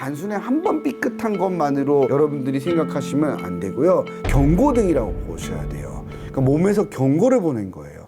단순히 한 번 삐끗한 것만으로 여러분들이 생각하시면 안 되고요. 경고등이라고 보셔야 돼요. 그러니까 몸에서 경고를 보낸 거예요.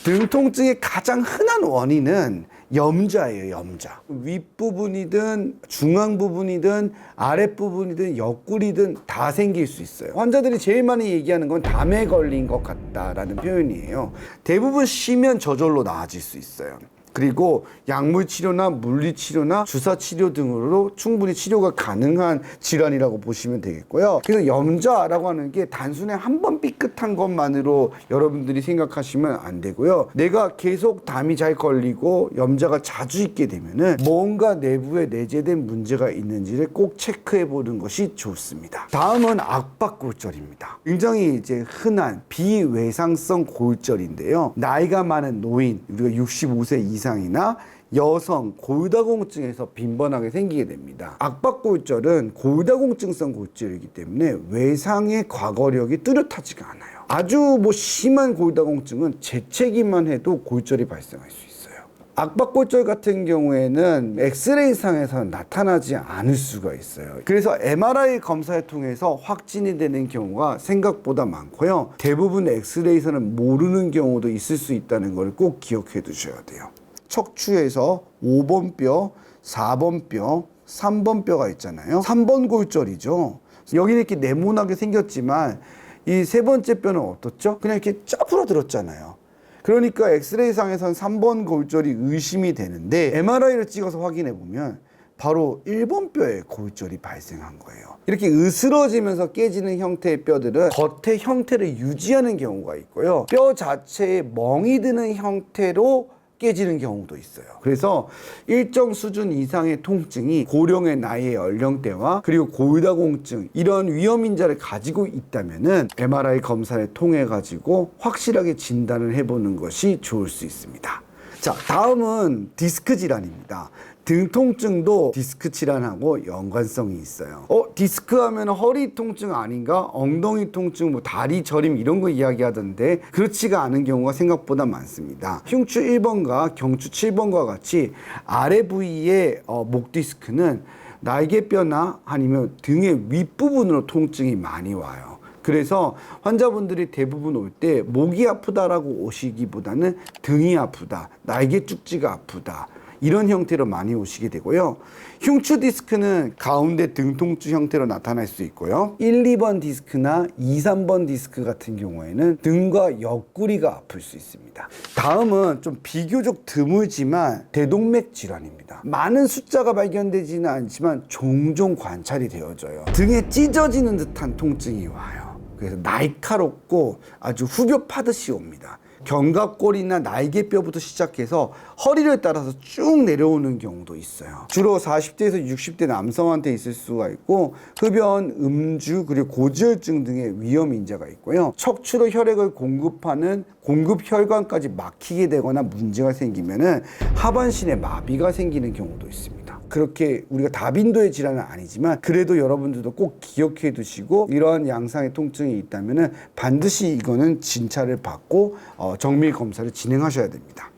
등 통증의 가장 흔한 원인은 염좌예요, 염좌. 윗부분이든 중앙부분이든 아랫부분이든 옆구리든 다 생길 수 있어요. 환자들이 제일 많이 얘기하는 건 담에 걸린 것 같다라는 표현이에요. 대부분 쉬면 저절로 나아질 수 있어요. 그리고 약물 치료나 물리 치료나 주사 치료 등으로 충분히 치료가 가능한 질환이라고 보시면 되겠고요. 그래서 염좌라고 하는 게 단순히 한 번 삐끗한 것만으로 여러분들이 생각하시면 안 되고요. 내가 계속 담이 잘 걸리고 염좌가 자주 있게 되면은 뭔가 내부에 내재된 문제가 있는지를 꼭 체크해 보는 것이 좋습니다. 다음은 악박골절입니다. 굉장히 이제 흔한 비외상성 골절인데요. 나이가 많은 노인, 우리가 65세 이상이나 여성 골다공증에서 빈번하게 생기게 됩니다. 악박골절은 골다공증성 골절이기 때문에 외상의 과거력이 뚜렷하지가 않아요. 아주 심한 골다공증은 재채기만 해도 골절이 발생할 수 있어요. 악박골절 같은 경우에는 엑스레이상에서는 나타나지 않을 수가 있어요. 그래서 MRI 검사를 통해서 확진이 되는 경우가 생각보다 많고요. 대부분 엑스레이에서는 모르는 경우도 있을 수 있다는 걸 꼭 기억해 두셔야 돼요. 척추에서 5번 뼈, 4번 뼈, 3번 뼈가 있잖아요. 3번 골절이죠. 여기는 이렇게 네모나게 생겼지만 이 세 번째 뼈는 어떻죠? 그냥 이렇게 짜부러들었잖아요. 그러니까 엑스레이상에서는 3번 골절이 의심이 되는데 MRI를 찍어서 확인해 보면 바로 1번 뼈에 골절이 발생한 거예요. 이렇게 으스러지면서 깨지는 형태의 뼈들은 겉의 형태를 유지하는 경우가 있고요. 뼈 자체에 멍이 드는 형태로 깨지는 경우도 있어요. 그래서 일정 수준 이상의 통증이 고령의 나이의 연령대와 그리고 골다공증 이런 위험인자를 가지고 있다면은 MRI 검사를 통해 가지고 확실하게 진단을 해보는 것이 좋을 수 있습니다. 자, 다음은 디스크 질환입니다. 등 통증도 디스크 질환하고 연관성이 있어요. 디스크 하면 허리 통증 아닌가? 엉덩이 통증, 다리 저림 이런 거 이야기하던데 그렇지가 않은 경우가 생각보다 많습니다. 흉추 1번과 경추 7번과 같이 아래 부위의 목 디스크는 날개뼈나 아니면 등의 윗부분으로 통증이 많이 와요. 그래서 환자분들이 대부분 올 때 목이 아프다라고 오시기보다는 등이 아프다, 날개 쭉지가 아프다 이런 형태로 많이 오시게 되고요. 흉추 디스크는 가운데 등 통증 형태로 나타날 수 있고요. 1, 2번 디스크나 2, 3번 디스크 같은 경우에는 등과 옆구리가 아플 수 있습니다. 다음은 좀 비교적 드물지만 대동맥 질환입니다. 많은 숫자가 발견되지는 않지만 종종 관찰이 되어져요. 등에 찢어지는 듯한 통증이 와요. 그래서 날카롭고 아주 후벼 파듯이 옵니다. 견갑골이나 날개뼈부터 시작해서 허리를 따라서 쭉 내려오는 경우도 있어요. 주로 40대에서 60대 남성한테 있을 수가 있고 흡연, 음주, 그리고 고지혈증 등의 위험 인자가 있고요. 척추로 혈액을 공급하는 공급 혈관까지 막히게 되거나 문제가 생기면은 하반신에 마비가 생기는 경우도 있습니다. 그렇게 우리가 다빈도의 질환은 아니지만 그래도 여러분들도 꼭 기억해 두시고 이러한 양상의 통증이 있다면은 반드시 이거는 진찰을 받고 정밀 검사를 진행하셔야 됩니다.